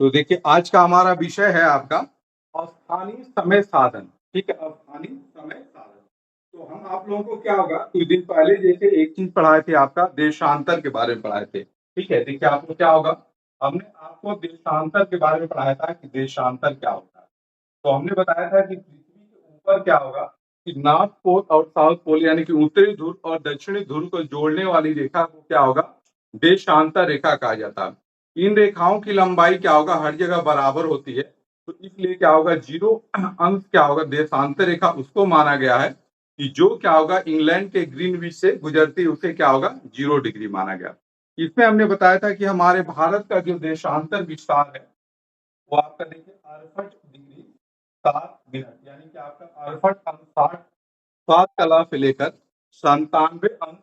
तो देखिए आज का हमारा विषय है आपका अस्थानीय समय साधन। ठीक है, अस्थानीय समय साधन। तो हम आप लोगों को क्या होगा, कुछ दिन पहले जैसे एक चीज पढ़ाए थे, आपका देशांतर के बारे में पढ़ाए थे। ठीक है, देखिए आपको क्या होगा, हमने आपको देशांतर के बारे में पढ़ाया था कि देशांतर क्या होता है। तो हमने बताया था कि पृथ्वी के ऊपर क्या होगा कि नॉर्थ पोल और साउथ पोल यानी कि उत्तरी ध्रुव और दक्षिणी ध्रुव को जोड़ने वाली रेखा को क्या होगा, देशांतर रेखा कहा जाता है। इन रेखाओं की लंबाई क्या होगा, हर जगह बराबर होती है। तो इसलिए क्या होगा, जीरो अंश क्या होगा, देशांतर रेखा उसको माना गया है कि जो क्या होगा इंग्लैंड के ग्रीनविच से गुजरती है, उसे क्या होगा 0 डिग्री माना गया। इसमें हमने बताया था कि हमारे भारत का जो देशांतर विस्तार है वो आपका देखिए 68 डिग्री 7 मिनट, यानी कि आपका 68 अंश 7 कला से लेकर 97 अंश,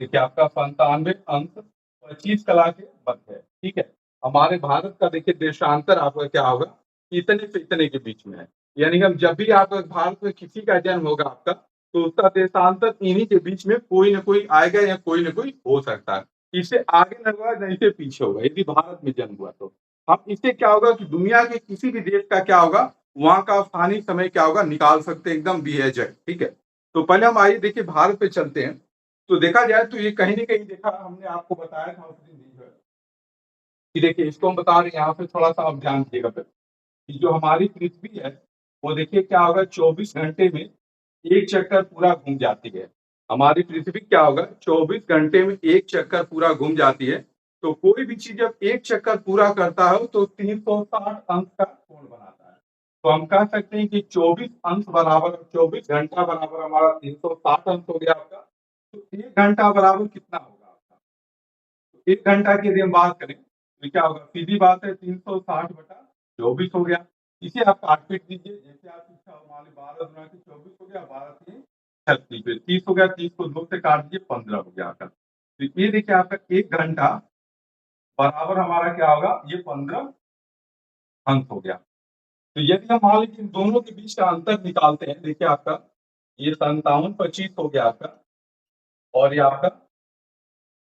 देखिए आपका 97 अंश 25 कला के मध्य है। ठीक है, हमारे भारत का देखिए देशांतर आपका क्या होगा, इतने से इतने के बीच में है। यानी हम जब भी आपका भारत में किसी का जन्म होगा आपका, तो उसका देशांतर इन्हीं के बीच में कोई ना कोई आएगा या कोई ना कोई हो सकता है। इससे आगे न होगा न इससे पीछे होगा, यदि भारत में जन्म हुआ तो। हम इससे क्या होगा कि दुनिया के किसी भी देश का क्या होगा, वहां का स्थानीय समय क्या होगा निकाल सकते हैं, एकदम बेझिझक। ठीक है, तो पहले हम आइए देखिए भारत पे चलते हैं। तो देखा जाए तो ये कहीं न कहीं देखा हमने आपको बताया था उस दिन भी जो है, कि देखिए इसको हम बता रहे हैं यहाँ पे थोड़ा-सा आप ध्यान दीजिएगा फिर, कि जो हमारी पृथ्वी है, वो देखिए क्या होगा 24 घंटे में 1 चक्कर पूरा घूम जाती है। हमारी पृथ्वी क्या होगा 24 घंटे में 1 चक्कर पूरा घूम जाती है। तो कोई भी चीज़ जब 1 चक्कर पूरा करता है तो 360 अंश का कोण बनाता है। तो हम कह सकते हैं कि 24 अंश बराबर 24 घंटा बराबर हमारा 360 अंश हो गया आपका। तो 1 घंटा बराबर कितना होगा आपका? 1 घंटा की यदि हम बात करें, तो क्या होगा? सीधी बात है 360 बटा 24 हो गया। इसे आप काट-पीट दीजिए, जैसे आपकी इच्छा हो। मान लीजिए 12 गुणा के 24 हो गया, 12 तीन 36 फिर 30 हो गया, 30 को 2 से काट दीजिए, 15 हो गया आपका। तो ये देखिए आपका 1 घंटा बराबर हमारा क्या होगा? ये 15 अंक हो गया। तो यदि हम मान लीजिए इन दोनों के बीच का अंतर निकालते हैं, देखिए आपका ये 57-25 हो गया आपका, और ये आपका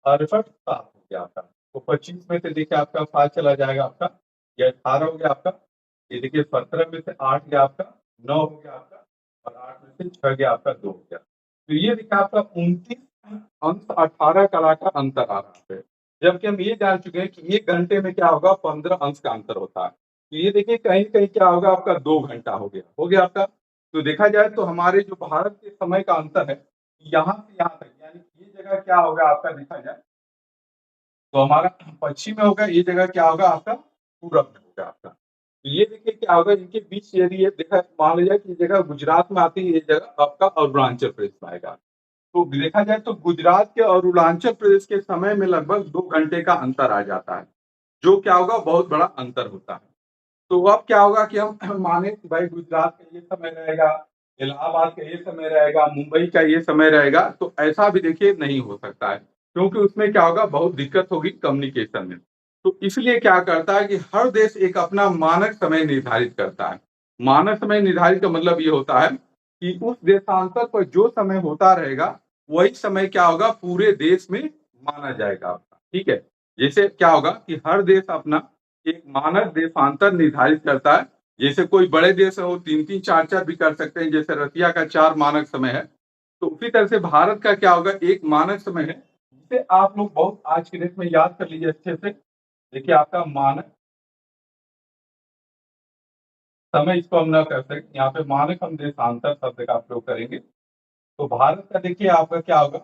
68-7 हो गया आपका। तो 25 में से देखिए आपका 5 चला जाएगा आपका, ये 18 हो गया आपका। ये देखिए 17 में से 8 गया आपका, 9 हो गया आपका, और 8 में से 6 गया आपका, 2 हो गया। तो ये देखिए आपका 29 अंश 18 कला का अंतर आ रहा है। जबकि हम ये जान चुके हैं कि 1 घंटे में क्या होगा 15 अंश का अंतर होता है। तो ये देखिए कहीं-कहीं क्या होगा आपका 2 घंटा हो गया। हो गया आपका? तो देखा जाए तो हमारे जो भारत के समय का अंतर है, यहाँ से यहाँ तक, यानी ये जगह क्या होगा आपका देखा जाए, तो हमारा पश्चिम में होगा, ये जगह क्या होगा आपका पूरब में होगा आपका। तो ये देखिए क्या होगा इनके बीच, यदि ये देखा मान लीजिए कि ये जगह गुजरात में आती है, ये जगह आपका अरुणाचल प्रदेश में आएगा। तो देखा जाए तो गुजरात के और अरुणाचल प्रदेश के समय में लगभग 2 घंटे का अंतर आ जाता है, जो क्या होगा बहुत बड़ा अंतर होता है। तो अब क्या होगा कि हम माने कि भाई गुजरात का ये समय रहेगा, इलाहाबाद का ये समय रहेगा, मुंबई का ये समय रहेगा, तो ऐसा भी देखिए नहीं हो सकता है, क्योंकि उसमें क्या होगा बहुत दिक्कत होगी कम्युनिकेशन में। तो इसलिए क्या करता है कि हर देश एक अपना मानक समय निर्धारित करता है। मानक समय निर्धारित का मतलब ये होता है कि उस देशांतर पर जो समय होता रहेगा, वही समय क्या होगा पूरे देश में माना जाएगा आपका। ठीक है? जैसे क्या होगा कि हर देश अपना एक मानक देशांतर निर्धारित करता है। जैसे कोई बड़े देश है वो 3-3 4-4 भी कर सकते हैं, जैसे रसिया का 4 मानक समय है। तो उसी तरह से भारत का क्या होगा एक मानक समय है, जिसे आप लोग बहुत आज की डेट में याद कर लीजिए अच्छे से। देखिए आपका मानक समय, इसको हम ना कर सकते, यहाँ पे मानक हम देशांतर शब्द का प्रयोग करेंगे। तो भारत का देखिए आपका क्या होगा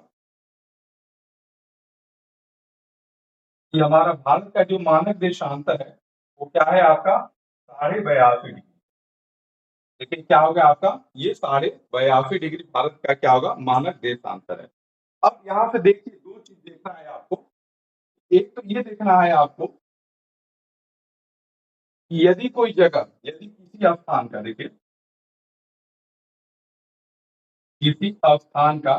कि हमारा भारत का जो मानक देशांतर है, वो क्या है आपका 82.5 डिग्री। देखिए क्या हो गया आपका ये 82.5 डिग्री भारत का क्या होगा मानक देशांतर है। अब यहाँ पे देखिए 2 चीज़ देखना है आपको। एक तो ये देखना है आपको कि यदि कोई जगह, यदि किसी स्थान का देखिए, किसी स्थान का,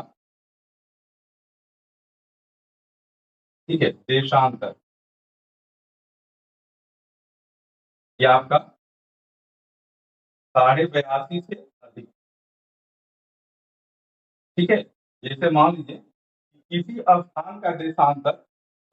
ठीक है, देशांतर, ये आपका 82.5 से अधिक, ठीक है? जैसे मान लीजिए कि किसी स्थान का देशांतर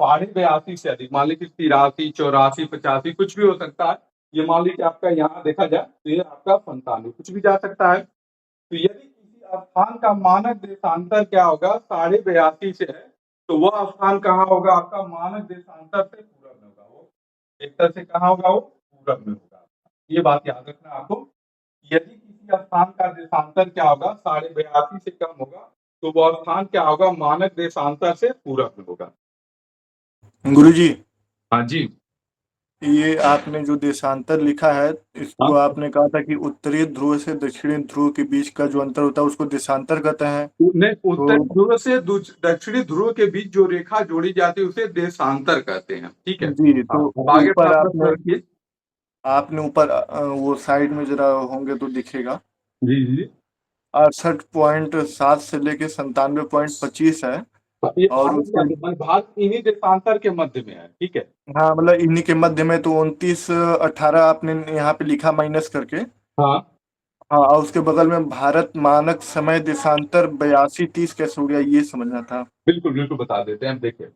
82.5 से अधिक, मान लीजिए 83, 84, 85 कुछ भी हो सकता है। ये मान लीजिए आपका यहाँ देखा जाए तो ये आपका 97 कुछ भी जा सकता है। तो यदि किसी स्थान का मानक देशांतर क्या होगा 82.5 से है, तो वह स्थान कहाँ होगा आपका मानक देशांतर से पूरब में होगा, वो एक तरह से कहाँ होगा, वो पूरब में होगा। ये बात याद रखना आपको। यदि किसी स्थान का देशांतर क्या होगा 82.5 से कम होगा, तो वह स्थान क्या होगा मानक देशांतर से पूरब में होगा। गुरुजी, हाँ जी। ये आपने जो देशांतर लिखा है, इसको हाँ आपने कहा था कि उत्तरी ध्रुव से दक्षिणी ध्रुव के बीच का जो अंतर होता है उसको देशांतर कहते हैं। नहीं, उत्तरी तो ध्रुव से दक्षिणी ध्रुव के बीच जो रेखा जोड़ी जाती है उसे देशांतर कहते हैं, ठीक है। जी, हाँ, तो अब आगे ऊपर अपना प्रश्न आपने रखिए। आपने ऊपर वो साइड में जरा होंगे तो दिखेगा। जी जी। 68.7 से लेके 97.25 है। ये और भारत उसके भारत इन्हीं देशांतर के मध्य में है, ठीक है। हाँ, मतलब इन्हीं के मध्य में, तो 29.18 आपने यहाँ पे लिखा माइनस करके। हाँ हाँ, और उसके बगल में भारत मानक समय देशांतर 82.30 कैसे हो गया, ये समझना था। बिल्कुल बिल्कुल बता देते हैं। देखिए,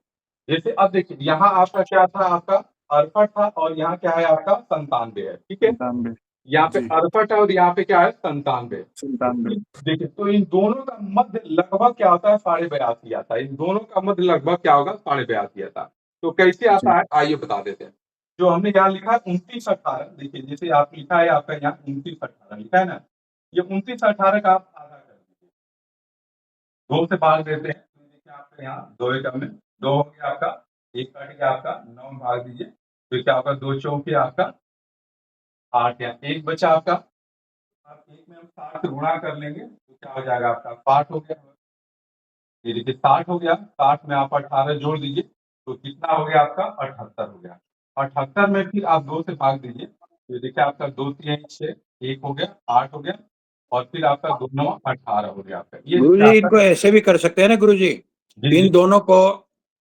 जैसे अब देखिए यहाँ आपका क्या था, आपका 68 था और यहाँ क्या है आपका 97 है, ठीक है। 97। यहाँ पे जी, 68 है और यहाँ पे क्या है 97। 97। देखिए तो इन दोनों का मध्य लगभग क्या होता है 82.5 आता है। इन दोनों का मध्य लगभग क्या होगा 82.5 आता है। तो कैसे जी, आता है आइए बता देते हैं। जो हमने यहाँ लिखा है 2918, देखिए जैसे आप लिखा है आपका यहाँ 2918 लिखा है ना, ये 2918 का आप आधा कर दीजिए, 2 से भाग देते हैं तो देखिए आपका यहाँ 2 एकम में 2 हो गया आपका, एक कट गया आपका 9 में भाग दीजिए तो क्या होगा 2 चौके आपका 8, या एक बचा आपका। आप एक में हम 60 से गुणा कर लेंगे तो क्या हो जाएगा आपका 60 हो गया। ये देखिए 60 हो गया, 60 में आप 18 जोड़ दीजिए तो कितना हो गया आपका 78 हो गया। 78 में फिर आप 2 से भाग दीजिए तो ये देखिए आपका 2 3 6 1 हो गया 8 हो गया और फिर आपका 2 9 18 हो गया आपका। ये देखिए गुरुजी आपका इनको ऐसे भी कर सकते हैं ना गुरुजी, जी इन जी दोनों को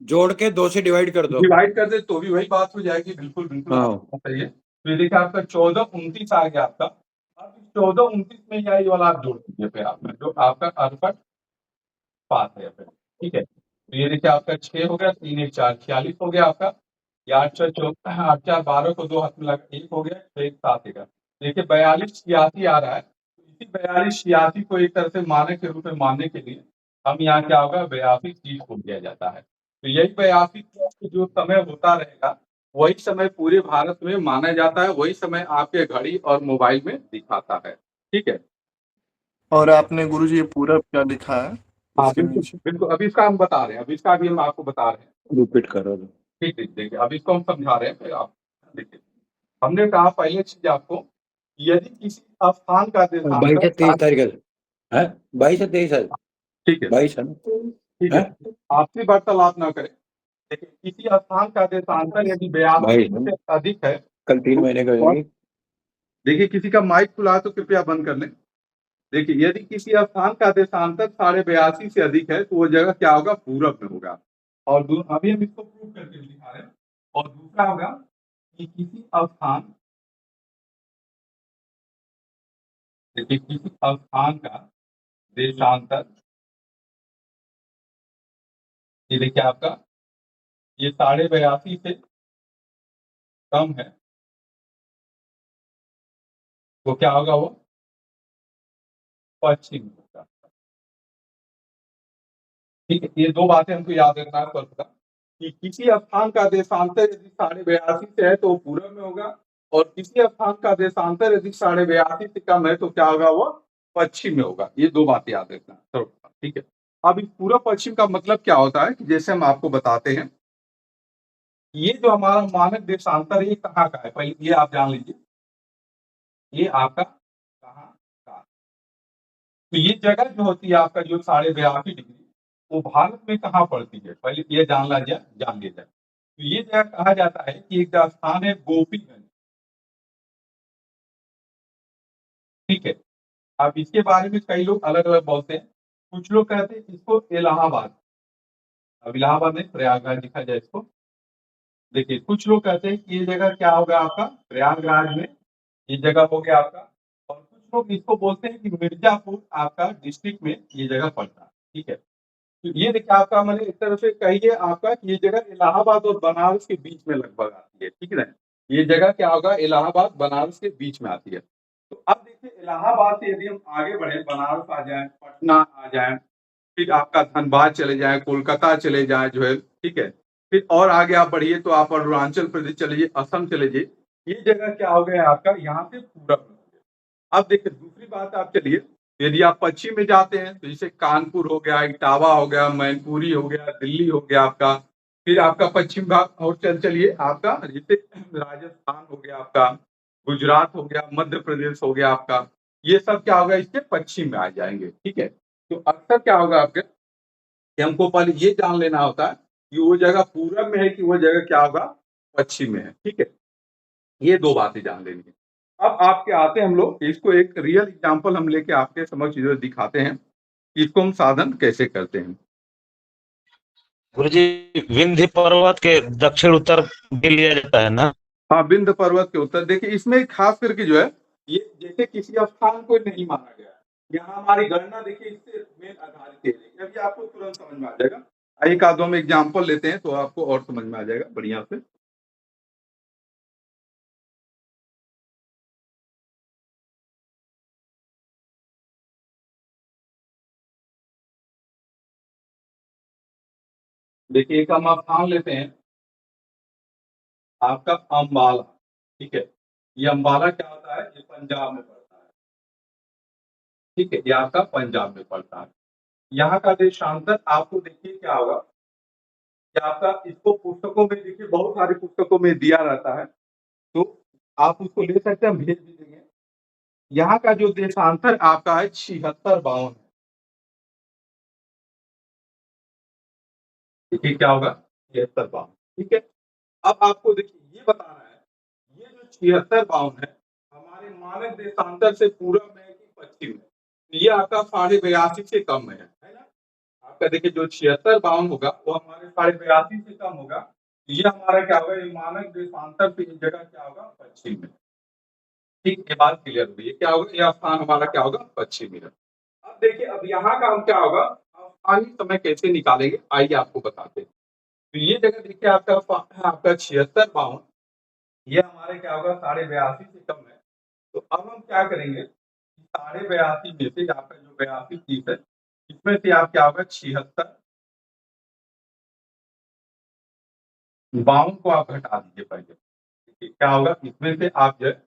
जोड़ के 2 से डिवाइड कर दो। डिवाइड कर दे तो भी वही बात हो जाएगी। बिल्कुल बिल्कुल हाँ, आपका सही है। तो ये देखिए आपका 14 29 आ गया आपका। अब 14 29 में ये वाला आप जोड़ दीजिए फिर आपने जो आपका 68 5 है फिर, ठीक है। तो ये देखिए आपका 6 हो गया 3 1 4 46 हो गया आपका। ये 8 6 14 8 4 12 को 2 हाथ में लगा 1 हो गया 6 1 7 है। देखिए 42 86 आ रहा है। तो इसी 42 86 को एक तरह से मानक के रूप में मानने के लिए हम यहाँ क्या होगा 82 30 को दिया जाता है। तो यही 82 30 जो समय होता रहेगा वही समय पूरे भारत में माना जाता है, वही समय आपके घड़ी और मोबाइल में दिखाता है, ठीक है। और आपने गुरुजी ये पूरा क्या लिखा है हाँ इसके बिल्कुल नीचे? बिल्कुल, अभी इसका हम बता रहे हैं, अभी इसका भी हम आपको बता रहे हैं। रिपीट करो। ठीक है, देखिए अब इसको हम समझा रहे हैं फिर आप देखिए। हमने कहा पहले चीज आपको, यदि किसी स्थान का 22 देशांतर से 23 तारीख है, 22 से 23 है, ठीक है 22 है ना? ठीक है, है आपसी वार्तालाप ना करें। देखिए किसी स्थान का देशांतर यदि 82 22 है से ना? अधिक है कल 3 तो महीने का और होगी। देखिए किसी का माइक खुला है तो कृपया बंद कर लें। देखिए यदि किसी स्थान का देशांतर 82.5 से अधिक है तो वो जगह क्या होगा पूरब में होगा। और अभी हम इसको प्रूव करके भी दिखा रहे हैं। और दूसरा होगा कि किसी स्थान, देखिए किसी स्थान का देशांतर, ये देखिए आपका ये 82.5 से कम है तो क्या होगा वो पश्चिम होगा। ठीक है, ये दो बातें हमको याद रखना है सर्वदा कि किसी स्थान का देशांतर यदि 82.5 से है तो वो पूरब में होगा और किसी स्थान का देशांतर यदि 82.5 से कम है तो क्या होगा वो पश्चिम में होगा। ये दो बातें याद रखना है सर्वदा, ठीक है। अब इस पूर्व पश्चिम का मतलब क्या होता है कि जैसे हम आपको बताते हैं, ये जो हमारा मानक देशांतर है ये कहाँ का है पहले ये आप जान लीजिए। ये आपका कहाँ का, तो ये जगह जो होती है आपका जो 82.5 डिग्री वो भारत में कहाँ पड़ती है पहले ये जान लिया जाए। तो ये जगह कहा जाता है कि एक स्थान है गोपीगंज, ठीक है। अब इसके बारे में कई लोग अलग अलग बोलते हैं। कुछ लोग कहते हैं इसको इलाहाबाद, अब इलाहाबाद नहीं प्रयागराज लिखा जाए इसको। देखिए कुछ लोग कहते हैं कि ये जगह क्या होगा आपका प्रयागराज में, ये जगह हो गया आपका। और कुछ लोग इसको बोलते हैं कि मिर्जापुर आपका डिस्ट्रिक्ट में ये जगह पड़ता है, ठीक है। तो ये देखिए आपका मैंने एक तरह से कहिए आपका कि ये जगह इलाहाबाद और बनारस के बीच में लगभग आती है, ठीक है ना? ये जगह क्या होगा, इलाहाबाद बनारस के बीच में आती है। तो अब देखिए इलाहाबाद से यदि हम आगे बढ़े, बनारस आ जाए, पटना आ जाए, फिर आपका धनबाद चले जाएँ, कोलकाता चले जाएँ जो है, ठीक है? फिर और आगे आप बढ़िए तो आप अरुणाचल प्रदेश चले जाइए, असम चले जाइए। ये जगह क्या हो गया आपका, यहाँ से पूरब में हो गया। अब देखिए दूसरी बात आप चलिए, यदि आप पश्चिम में जाते हैं तो जैसे कानपुर हो गया, इटावा हो गया, मैनपुरी हो गया, दिल्ली हो गया आपका, फिर आपका पश्चिम भाग और चलिए आपका जैसे राजस्थान हो गया आपका, गुजरात हो गया, मध्य प्रदेश हो गया आपका, ये सब क्या होगा इसके पश्चिम में आ जाएँगे, ठीक है? तो अक्सर क्या होगा आपके कि हमको पहले ये जान लेना होता है कि वो जगह पूरब में है कि वो जगह क्या होगा पश्चिम में है, ठीक है? ये 2 बातें जान लेनी है। अब आपके आते हैं हम लोग इसको एक रियल एग्ज़ाम्पल हम लेके आपके समक्ष जो दिखाते हैं, कि इसको हम साधन कैसे करते हैं। गुरुजी, विंध्य पर्वत के दक्षिण उत्तर भी लिया जाता है ना? हाँ, विंध्य पर्वत के उत्तर देखिए इसमें खास करके जो है, ये जैसे किसी स्थान को नहीं माना गया है। यहाँ हमारी गणना देखिए इससे मेन आधारित है। अभी आपको तुरंत समझ में आ जाएगा। एक आध हम एग्ज़ाम्पल लेते हैं तो आपको और समझ में आ जाएगा बढ़िया से। देखिए एक हम स्थान लेते हैं, आपका अम्बाला, ठीक है? ये अम्बाला क्या होता है? ये पंजाब में पड़ता है, ठीक है? ये आपका पंजाब में पड़ता है। यहाँ का देशांतर आपको देखिए क्या होगा, कि आपका इसको पुस्तकों में देखिए बहुत सारी पुस्तकों में दिया रहता है, तो आप उसको ले सकते हैं, हम भेज भी देंगे। यहाँ का जो देशांतर आपका है 76-52 देखिए क्या होगा 76-52 ठीक है। अब आपको देखिए ये बताना है, ये जो 76-52 है हमारे मानक देशांतर से पूरब में है कि पश्चिम में? तो ये आपका 82.5 से कम में है ना? आपका देखिए जो 76-52 होगा वो हमारे 82.5 से कम होगा। ये हमारा क्या होगा, ये मानक देशांतर से इस जगह क्या होगा पश्चिम में। ठीक, ये बात क्लियर हो गई। ये क्या होगा, ये स्थान हमारा क्या होगा पश्चिमी है। अब देखिए अब यहाँ का हम क्या होगा, स्थानीय समय कैसे निकालेंगे आइए आपको बताते हैं। तो ये जगह देखिए आपका 76-52 ये हमारे क्या होगा 82.5 से कम है। तो अब हम क्या करेंगे, 82.5 में से आपका जो 82 चीज है इसमें से आप क्या होगा 76-52 को आप घटा दीजिए पहले। देखिए क्या होगा इसमें से आप जो है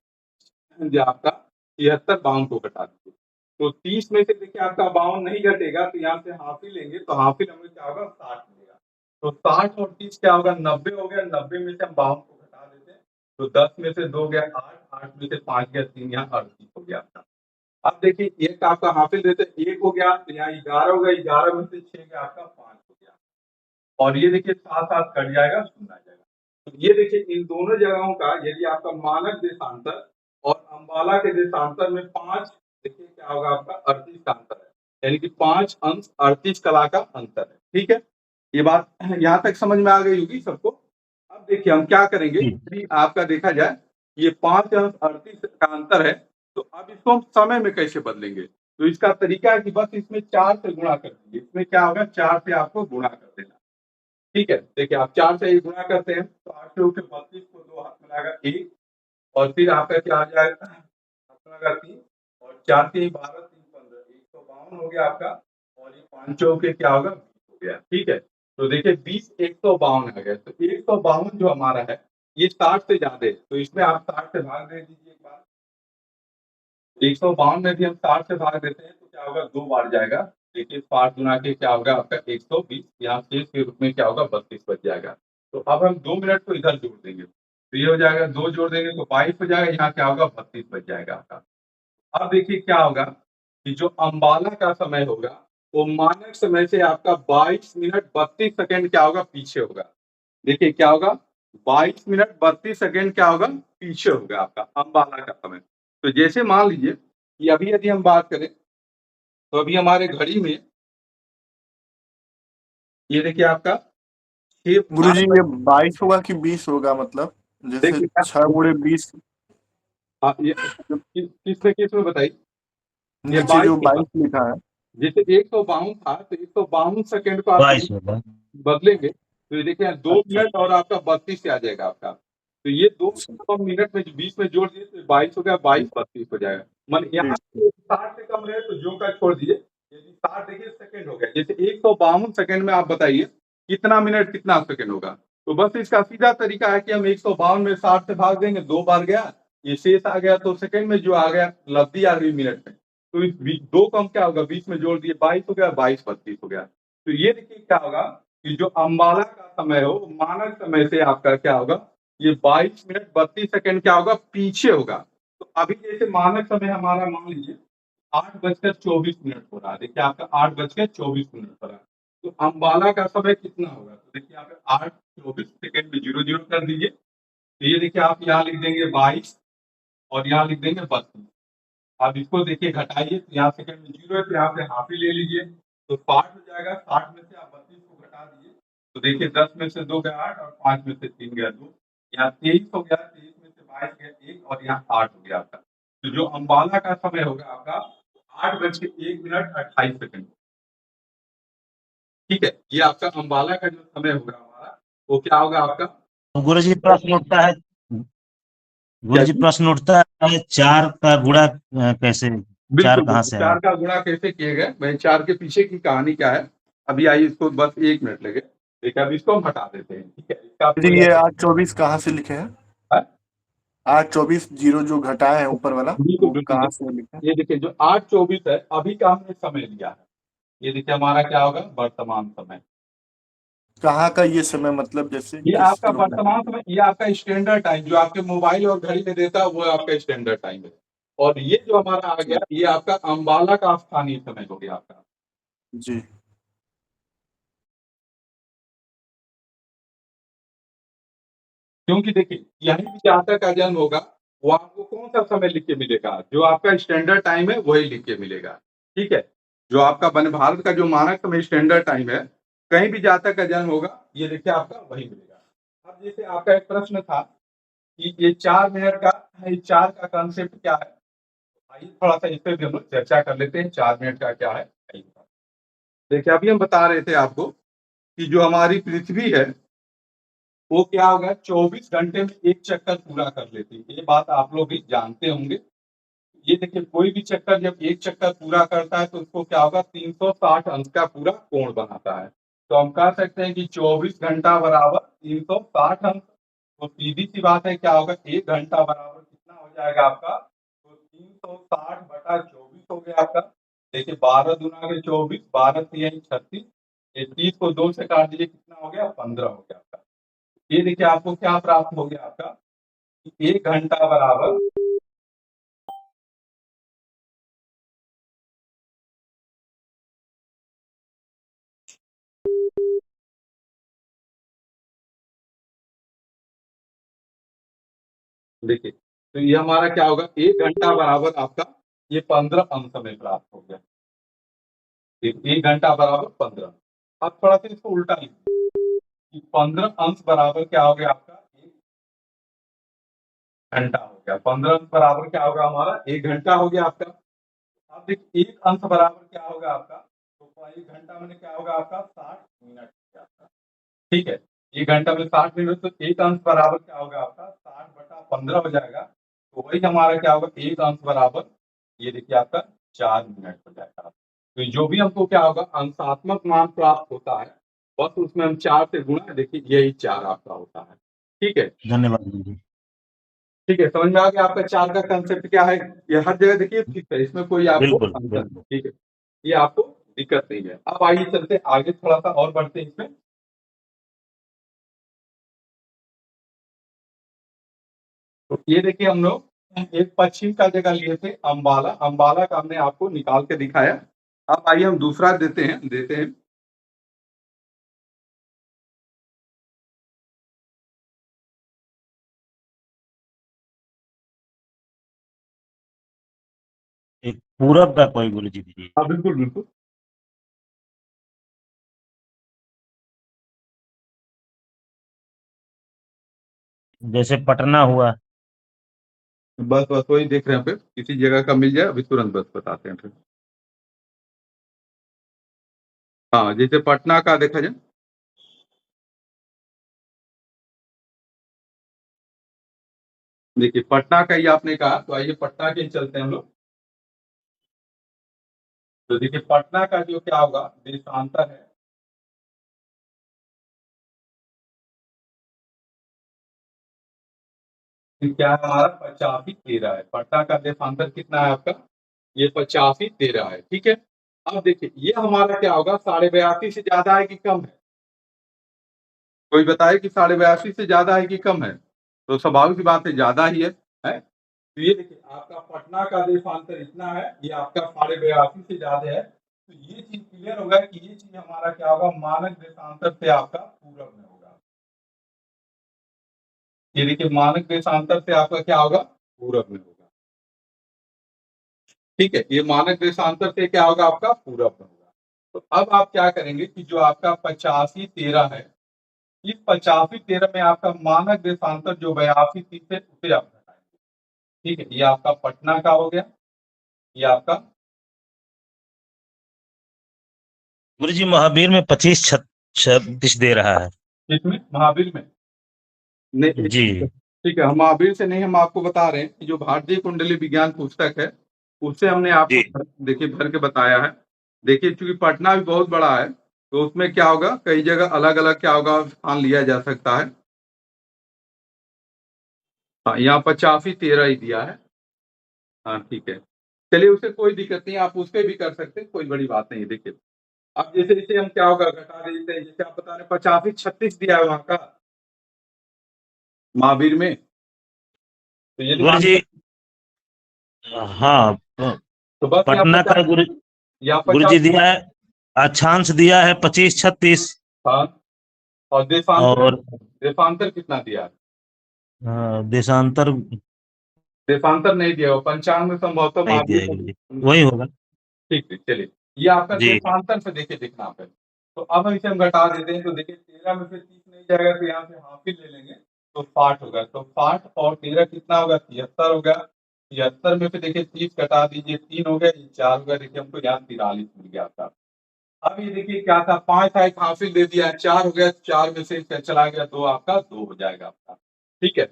जो आपका 76-52 को घटा दीजिए। तो 30 में से देखिए आपका 52 नहीं घटेगा तो यहाँ से हाफिल लेंगे तो हाफिल हमें क्या होगा 60 मिलेगा। तो 60 और 30 क्या होगा 90 हो गया। 90 में से हम 52 को घटा देते हैं तो 10 में से 2 गया 8, 8 में से 5 गया 3, यहाँ 38 हो गया आपका। अब देखिए एक आपका हाफिल देते 1 हो गया तो यहाँ 11 हो गया, 11 में से 6 गया आपका 5 हो गया और ये देखिए 7-7 कट जाएगा 0 आ जाएगा। तो ये देखिए इन दोनों जगहों का यदि आपका मानक देशांतर और अम्बाला के देशांतर में 5 देखिए क्या होगा आपका 38 का अंतर है, यानी कि 5 अंश 38 कला का अंतर है। ठीक है, ये बात यहाँ तक समझ में आ गई होगी सबको। अब देखिए हम क्या करेंगे, यदि आपका देखा जाए ये 5 अंश 38 का अंतर है तो अब इसको हम समय में कैसे बदलेंगे। तो इसका तरीका है कि बस इसमें 4 से गुणा कर दीजिए। इसमें क्या होगा 4 से आपको गुणा कर देना। ठीक है, देखिए आप 4 से गुणा करते हैं तो 8 से 32 को 2 हाथ मिलाएगा 1 और फिर आपका क्या आ जाएगा अपना 3 और 4 3 12 3 15 152 हो गया आपका और ये 5 चौके क्या होगा 20 हो गया। ठीक है, तो देखिए 20 152 आ गया। तो 152 जो हमारा है ये 60 से ज्यादा है तो इसमें आप 60 से भाग दे दीजिए एक बार। 152 में भी हम 60 से भाग देते हैं तो क्या होगा 2 बार जाएगा। देखिए 5 गुना के क्या होगा आपका 120, यहाँ शेष के रूप में क्या होगा 32 बच जाएगा। तो अब हम 2 मिनट को इधर जोड़ देंगे तो ये हो जाएगा 2 जोड़ देंगे तो 22 हो जाएगा, यहाँ क्या होगा 32 बच जाएगा आपका। अब देखिए क्या होगा कि जो अम्बाला का समय होगा वो मानक समय से आपका 22 मिनट 32 सेकंड क्या होगा पीछे होगा। देखिए क्या होगा 22 मिनट 32 सेकंड क्या होगा पीछे होगा आपका अम्बाला का समय। तो जैसे मान लीजिए कि अभी यदि हम बात करें तो अभी हमारे घड़ी में ये देखिए आपका गुरुजी ये 22 होगा कि 20 होगा, मतलब जैसे देखिए 6 गुणे 20 हाँ, ये किस में बताइए। ये नीचे जो 22 होगा। 22 लिखा है। जैसे 152 था तो 152 सेकंड को आप 22 होगा। बदलेंगे तो ये देखिए 2 अच्छा मिनट और आपका 32 से आ जाएगा आपका। तो ये 2 मिनट में बीच में जोड़ दिए तो 22 हो गया, 22 32 हो जाएगा। मान यहाँ पे 60 से कम रहे तो जो का छोड़ दीजिए। यदि 60 देखिए सेकंड हो गया, जैसे 152 सेकंड में आप बताइए कितना मिनट कितना सेकंड होगा। तो बस इसका सीधा तरीका है कि हम 152 में 60 से भाग देंगे, 2 बार गया, ये शेष आ गया, तो सेकंड में जो आ गया लब्धी आ गई मिनट में। तो इस 2 को हम क्या होगा बीच में जोड़ दिए, 22 हो गया, 22 32 हो गया। तो ये देखिए क्या होगा कि जो अम्बाला का समय हो मानक समय से आपका क्या होगा, ये 22 मिनट 32 सेकंड क्या होगा पीछे होगा। तो अभी जैसे मानक समय हमारा मान लीजिए 8:24 हो रहा है, देखिए आपका 8:24 हो रहा है। तो अम्बाला का समय कितना होगा, तो देखिए यहाँ पे 8:24 में 0 कर दीजिए। तो ये देखिए आप यहाँ लिख देंगे 22 और यहाँ लिख देंगे 32। अब इसको देखिए घटाइए तो यहाँ सेकंड में 0 है तो यहाँ पे हाफ ही ले लीजिए तो 60 हो जाएगा। 60 में से आप 32 को घटा दीजिए तो देखिए 10 में से 2 गया 8 और 5 में से 3 गया 2, यहाँ 23 हो गया, 23 में से 22 गया 1 और यहाँ 8 हो गया आपका। तो जो अम्बाला का समय होगा आपका 8:01 ठीक है। ये आपका अम्बाला का जो समय होगा हमारा वो क्या होगा आपका, तो गुरुजी प्रश्न उठता है, गुरुजी प्रश्न उठता है 4 का गुणा कैसे, 4 बिल्कुल कहाँ बिल्कुल से 4 आया? का गुणा कैसे किए गए, मैं 4 के पीछे की कहानी क्या है अभी आइए इसको बस 1 मिनट लगे। ठीक है, अब इसको हम हटा देते हैं, ठीक है, इसका जी आपको ये याद 824 कहाँ से लिखे हैं? है? 824 जीरो जो घटाए हैं ऊपर वाला बिल्कुल वो बिल्कुल कहाँ से लिखे हैं? ये देखिए जो 8:24 है अभी का हमने समय लिया है, ये देखिए हमारा क्या होगा वर्तमान समय। कहाँ का ये समय, मतलब जैसे ये किस आपका रूप में? वर्तमान समय, ये आपका स्टैंडर्ड टाइम जो आपके मोबाइल और घड़ी में देता है वो आपका स्टैंडर्ड टाइम है। और ये जो हमारा आ गया ये आपका अम्बाला का स्थानीय समय हो गया आपका। जी क्योंकि देखिए यहीं भी जहाँ तक का जन्म होगा वो आपको कौन सा समय लिख के मिलेगा, जो आपका स्टैंडर्ड टाइम है वही लिख के मिलेगा। ठीक है, जो आपका वन भारत का जो मानक समय स्टैंडर्ड टाइम है कहीं भी जहाँ तक का जन्म होगा ये देखिए आपका वही मिलेगा। अब जैसे आपका एक प्रश्न था कि ये 4 मिनट का, ये 4 का कंसेप्ट क्या है, आइए थोड़ा सा इस पे भी हम लोग चर्चा कर लेते हैं 4 मिनट का क्या है। देखिए अभी हम बता रहे थे आपको कि जो हमारी पृथ्वी है वो क्या होगा 24 घंटे में एक चक्कर पूरा कर लेती है, ये बात आप लोग भी जानते होंगे। ये देखिए कोई भी चक्कर जब एक चक्कर पूरा करता है तो उसको क्या होगा 360 अंश का पूरा कोण बनाता है। तो हम कह सकते हैं कि 24 घंटा बराबर 360 अंश। तो सीधी सी बात है क्या होगा 1 घंटा बराबर कितना हो जाएगा आपका, तो 360/24 हो गया आपका। देखिए 12 दूना के 24, 12 तिहाई 36, ये 30 को 2 से काट दीजिए कितना हो गया 15 हो गया आपका। ये देखिए आपको क्या प्राप्त हो गया आपका, 1 घंटा बराबर, देखिए तो ये हमारा क्या होगा 1 घंटा बराबर आपका ये 15 अंश हमें प्राप्त हो गया। 1 घंटा बराबर 15। अब थोड़ा सा इसको उल्टा लिखिए कि 15 अंश बराबर क्या हो गया आपका 1 घंटा हो गया। 15 अंश बराबर क्या होगा हमारा 1 घंटा हो गया आपका। अब देखिए 1 अंश बराबर क्या होगा आपका, तो 1 घंटा में क्या होगा आपका 60 मिनट हो गया आपका। ठीक है, 1 घंटा में 60 मिनट तो 1 अंश बराबर क्या होगा आपका 60/15 हो जाएगा। तो वही हमारा क्या होगा 1 अंश बराबर ये देखिए आपका 4 मिनट हो जाएगा। तो जो भी हमको क्या होगा अंशात्मक मान प्राप्त होता है बस उसमें हम 4 से गुणा, देखिए यही 4 आपका होता है। ठीक है, धन्यवाद गुरुजी। ठीक है, समझ में आ गया आपका 4 का कंसेप्ट क्या है। ये हर जगह देखिए फिक्स है, इसमें कोई आपको बिल्कुल अंतर नहीं। बिल्कुल। ठीक है, ये आपको दिक्कत नहीं है। अब आइए चलते आगे थोड़ा सा और बढ़ते हैं इसमें। तो ये देखिए हम लोग एक पश्चिम का जगह लिए थे अम्बाला, अम्बाला का हमने आपको निकाल के दिखाया। अब आइए हम दूसरा देते हैं। एक पूरब का कोई गुरुजी दीजिए। हाँ बिल्कुल बिल्कुल, जैसे पटना हुआ। बस बस वही देख रहे हैं, फिर किसी जगह का मिल जाए अभी तुरंत बस बताते हैं फिर। हाँ, जैसे पटना का देखा जाए, देखिए पटना का ही आपने कहा, तो आइए पटना के ही चलते हैं हम लोग। तो देखिए पटना का जो क्या होगा देशांतर है, क्या है हमारा 85-13 है। पटना का देशांतर कितना है आपका, ये 85-13 है, ठीक है। अब देखिए ये हमारा क्या होगा 82.5 से ज्यादा है कि कम है, कोई बताए कि 82.5 से ज्यादा है कि कम है, तो स्वाभाविक सी बात है ज्यादा ही है? तो ये देखिए आपका पटना का देशांतर इतना है, ये आपका 82.5 से ज्यादा है, तो ये चीज क्लियर होगा कि ये चीज हमारा क्या होगा मानक देशांतर से आपका पूरब में होगा। ये देखिए मानक देशांतर से आपका क्या होगा पूरब में होगा, ठीक है। ये मानक देशांतर से क्या होगा आपका पूरब में होगा। तो अब आप क्या करेंगे कि जो आपका 85-13 है, इस 85-13 में आपका मानक देशांतर जो 82-30 है उसे आप घटाएंगे, ठीक है। ये आपका पटना का हो गया, ये आपका गुरुजी महावीर में 25-36 दे रहा है इसमें महावीर में नहीं, जी। ठीक है। हम महावीर से नहीं, हम आपको बता रहे हैं कि जो भारतीय कुंडली विज्ञान पुस्तक है उससे हमने आपको जी देखिए भर के बताया है। देखिए चूंकि पटना भी बहुत बड़ा है, तो उसमें क्या होगा कई जगह अलग अलग क्या होगा स्थान लिया जा सकता है। हाँ, यहाँ 85-13 ही दिया है, हाँ ठीक है। चलिए उससे कोई दिक्कत नहीं, आप उस पर भी कर सकते हैं, कोई बड़ी बात नहीं है। देखिए अब जैसे जैसे हम क्या होगा घटा देते हैं, जैसे आप बता रहे 85-36 दिया है वहाँ का महावीर में, तो ये गुरुजी हाँ तो बस यहाँ पटना का 50 या गुरुजी 50 दिया है, अक्षांश दिया है 25-36 हाँ, और देशांतर और देशांतर कितना दिया है? देशांतर देशांतर नहीं दिया, वो 95 संभवतः नहीं दिया महावीर है में। गुरुजी, वही होगा ठीक है चलिए, ये आपका जी। देशांतर से देखिए दिखना पे, तो अब हम इसे हम घटा देते हैं, तो देखिए 13 में से 30 नहीं जाएगा, तो यहाँ से हाफ ही ले लेंगे, तो 60 होगा। तो 60 और 13 कितना होगा 73 होगा। 73 में से देखिए 30 घटा दीजिए, 3 हो गया, ये 4 होगा, देखिए हमको यहाँ 43 मिल गया आपका। अब ये देखिए क्या था 5 था, एक हासिल दे दिया, 4 हो गया, 4 में से चला गया 2, आपका 2 हो जाएगा आपका, ठीक है।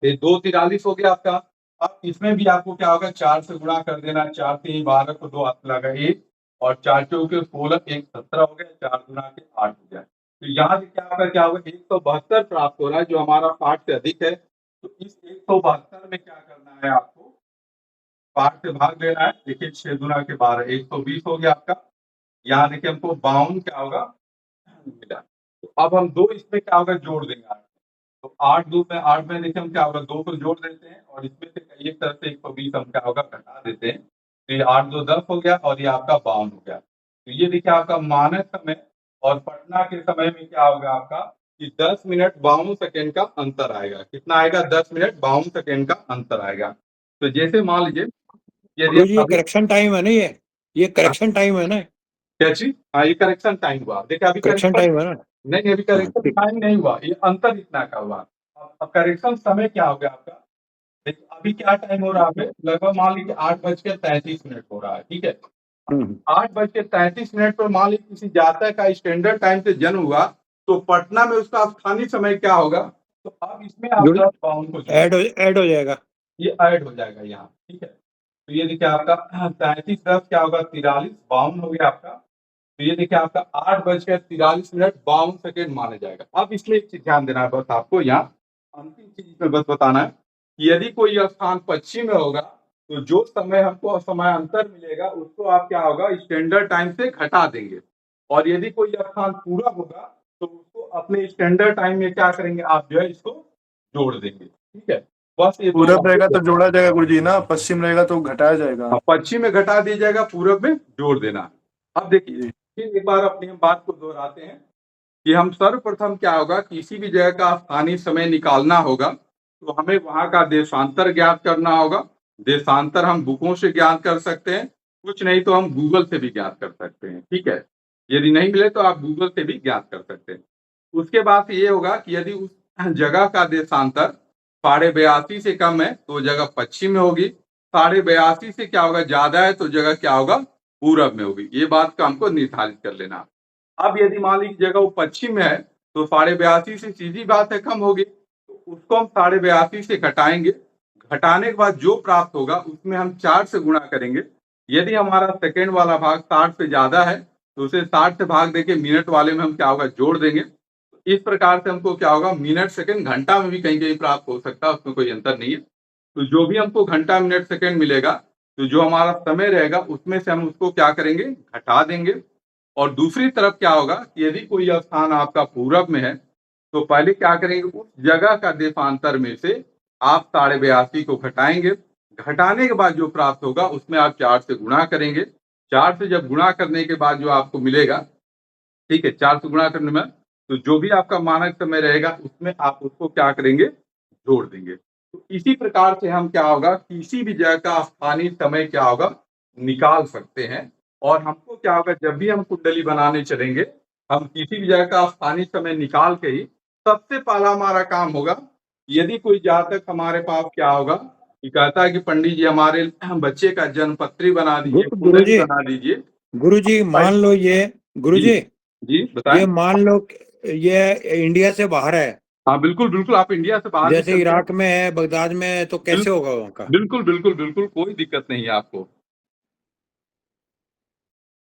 ये 2 43 हो गया आपका। अब इसमें भी आपको क्या होगा 4 से गुणा कर देना, 4 3 12 को 2 हाथ लगा 1 और 4 चौके 16 1 17 हो गया, 4 गुणा के 8 हो जाए। तो यहाँ से क्या होगा 172 प्राप्त हो रहा है, जो हमारा 60 से अधिक है। तो इस 172 में क्या करना है आपको 60 से भाग देना है। देखिए 6 गुणा के 12 120 हो गया आपका। यहाँ देखिए हमको 52 क्या होगा मिला। तो अब हम 2 इसमें क्या होगा जोड़ देंगे, तो 8 2 में 8 में देखिए हम क्या होगा 2 को जोड़ देते हैं और इसमें से एक तरफ से 120 हम क्या होगा घटा देते हैं, तो ये 8 2 10 हो गया और ये आपका 52 हो गया। तो ये देखिए आपका मानक समय और पटना के समय में क्या होगा आपका कि 10 मिनट 52 सेकेंड का अंतर आएगा। कितना आएगा 10 मिनट 52 सेकेंड का अंतर आएगा। तो जैसे मान लीजिए यदि गुरुजी ये अभी करेक्शन टाइम है ना, ये करेक्शन टाइम है ना, क्या चीज, हाँ ये करेक्शन टाइम हुआ। देखिए अभी करेक्शन करेक्शन टाइम है ना। नहीं, अभी हाँ करेक्शन ठीक। टाइम नहीं हुआ, ये अंतर इतना का हुआ। अब करेक्शन समय क्या हो गया आपका, देखिए अभी क्या टाइम हो रहा है, लगभग मान लीजिए 8:33 हो रहा है, ठीक है। 8:33 पर मान लीजिए किसी जातक का स्टैंडर्ड टाइम से जन्म हुआ, तो पटना में उसका स्थानीय समय क्या होगा, तो अब इसमें आप 10 52 को ऐड हो जाएगा, ये ऐड हो जाएगा यहाँ, ठीक है। तो ये देखिए आपका 33 10 क्या होगा 43 52 हो गया आपका। तो ये देखिए आपका 8:43 माना जाएगा। अब इसमें एक चीज ध्यान देना है बस आपको, यहाँ अंतिम चीज इसमें बस बताना है कि यदि कोई स्थान पश्चिम में होगा, तो जो समय हमको समय अंतर मिलेगा उसको आप क्या होगा स्टैंडर्ड टाइम से घटा देंगे, और यदि कोई स्थान पूरा होगा तो उसको अपने स्टैंडर्ड टाइम में क्या करेंगे आप जो है इसको जोड़ देंगे, ठीक है। बस ये पूरब रहेगा तो जोड़ा जाएगा गुरुजी ना, पश्चिम रहेगा तो घटाया जाएगा। पश्चिम में घटा दिया जाएगा, पूरब में जोड़ देना। अब देखिए फिर एक बार अपनी हम बात को दोहराते हैं कि हम सर्वप्रथम क्या होगा किसी भी जगह का स्थानीय समय निकालना होगा, तो हमें वहां का देशांतर ज्ञात करना होगा। देशांतर हम बुकों से ज्ञात कर सकते हैं, कुछ नहीं तो हम गूगल से भी ज्ञात कर सकते हैं, ठीक है। यदि नहीं मिले तो आप गूगल से भी ज्ञात कर सकते हैं। उसके बाद ये होगा कि यदि उस जगह का देशांतर 82.5 से कम है तो जगह पश्चिम में होगी, 82.5 से क्या होगा ज्यादा है तो जगह क्या होगा पूरब में होगी। ये बात का हमको निर्धारित कर लेना। अब यदि मान लीजिए जगह वो पश्चिम में है तो 82.5 से सीधी बात है कम होगी, तो उसको हम 82.5 से घटाएंगे। घटाने के बाद जो प्राप्त होगा उसमें हम 4 से गुणा करेंगे। यदि हमारा सेकंड वाला भाग 60 से ज्यादा है तो उसे 60 से भाग देके मिनट वाले में हम क्या होगा जोड़ देंगे। इस प्रकार से हमको क्या होगा, मिनट सेकंड घंटा में भी कहीं कहीं प्राप्त हो सकता है, उसमें कोई अंतर नहीं है। तो जो भी हमको घंटा मिनट सेकंड मिलेगा तो जो हमारा समय रहेगा उसमें से हम उसको क्या करेंगे, घटा देंगे। और दूसरी तरफ क्या होगा कि यदि कोई स्थान आपका पूरब में है तो पहले क्या करेंगे, उस जगह का देशांतर में से आप 82.5 को घटाएंगे। घटाने के बाद जो प्राप्त होगा उसमें आप 4 से गुणा करेंगे। 4 से जब गुणा करने के बाद जो आपको मिलेगा, ठीक है, 4 से गुणा करने में तो जो भी आपका मानक समय रहेगा उसमें आप उसको क्या करेंगे, जोड़ देंगे। तो इसी प्रकार से हम क्या होगा, किसी भी जगह का स्थानीय समय क्या होगा निकाल सकते हैं। और हमको क्या होगा, जब भी हम कुंडली बनाने चलेंगे हम किसी भी जगह का स्थानीय समय निकाल के ही सबसे पहला हमारा काम होगा, यदि कोई जातक हमारे पास क्या होगा कि कहता है कि पंडित जी हमारे बच्चे का जन्म पत्री बना दीजिए, कुंडली गुरुजी बना दीजिए। गुरुजी मान लो ये गुरुजी जी बताएं। ये मान लो ये इंडिया से बाहर है, हाँ बिल्कुल बिल्कुल, आप इंडिया से बाहर भी जैसे चलते हैं। इराक में है, बगदाद में है, तो कैसे होगा वहाँ का? बिल्कुल बिल्कुल बिल्कुल, कोई दिक्कत नहीं है आपको।